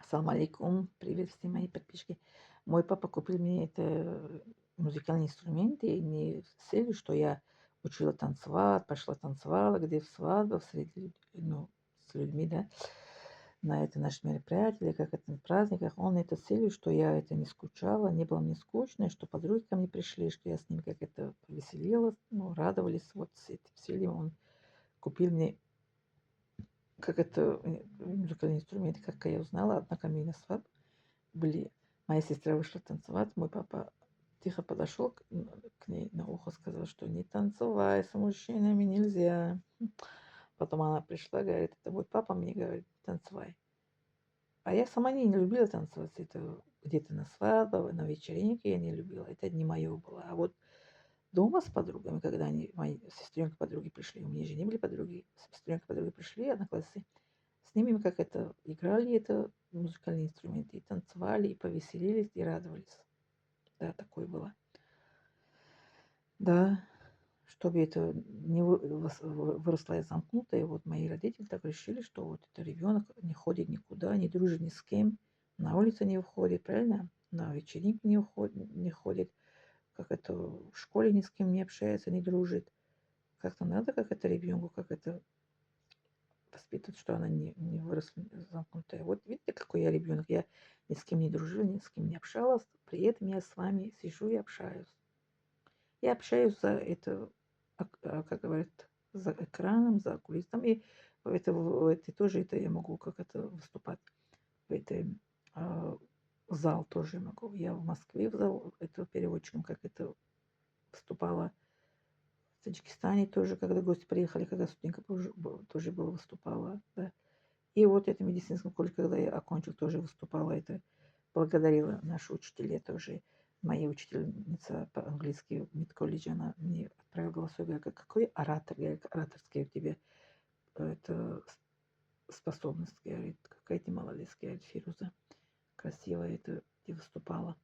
Ассаламу алейкум. Привет все мои подписчики. Мой папа купил мне музыкальный инструмент, и не с целью, что я учила танцевать, пошла танцевала, где в свадьбах, ну, с людьми, да, на это наше мероприятие, или как это на праздниках. Он это с целью, что я это не скучала, не было мне скучно, что подруги ко мне пришли, что я с ним как это повеселилась, ну, радовались. Вот с этим весельем он купил мне как это музыкальный инструмент, как я узнала, однако мне на свадьбу были. Моя сестра вышла танцевать, мой папа тихо подошел к ней на ухо, сказал, что не танцевай, с мужчинами нельзя. Потом она пришла, говорит, это мой папа мне говорит, танцевай. А я сама не любила танцевать, это где-то на свадьбе, на вечеринке я не любила, это не мое было. А вот дома с подругами, когда мои сестренки подруги пришли, у меня же не были подруги, сестренки подруги пришли, одноклассницы, с ними мы как это играли это музыкальные инструменты, и танцевали, и повеселились, и радовались. Да, такое было. Да, чтобы это не выросла я замкнутая, вот мои родители так решили, что вот это ребенок не ходит никуда, не дружит ни с кем, на улице не выходит, правильно? На вечеринки не ходит, как это в школе ни с кем не общается, не дружит. Как-то надо, как это ребенку, как это воспитывать, что она не выросла замкнутая. Вот видите, какой я ребенок. Я ни с кем не дружила, ни с кем не общалась. При этом я с вами сижу и общаюсь. Я общаюсь за это, как говорят, за экраном, за кулисами. И в этой тоже это я могу как это выступать. В этой а, зал тоже могу. Я в Москве в зал это переводчиком, как это выступала. В Таджикистане тоже, когда гости приехали, когда студентка тоже была, выступала. Да. И вот это медицинском колледже, когда я окончил, тоже выступала. Это благодарила нашу учителя тоже. Моя учительница по-английски в медколледже, она мне отправила голосовой, говорит, какой оратор, говорит, ораторские у тебя это способность, говорит, какая ты молодец, говорит, Фируза. Красиво это ты выступала.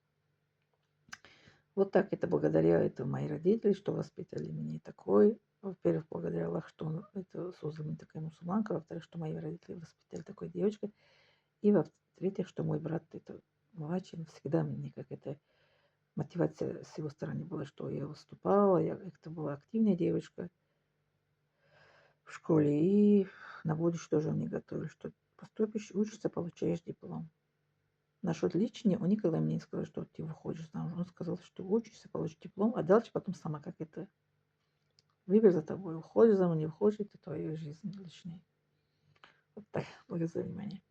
Вот так это благодаря это мои родители, что воспитали меня такой. Во-первых, благодаря Аллаху, что он это создал мне такая мусульманка. Во-вторых, что мои родители воспитали такой девочкой. И в-третьих, что мой брат это младший, он всегда мне как это мотивация с его стороны была, что я выступала, я как-то была активная девочка в школе. И на будущее тоже он мне готовил, что поступишь, учишься, получаешь диплом. Насчет личный, он никогда мне не сказал, что ты выходишь замуж. Он сказал, что учишься, получишь диплом, а дальше потом сама как это выбор за тобой. Уходишь замуж, не уходишь, это твоя жизнь личная. Вот так. Благодарю за внимание.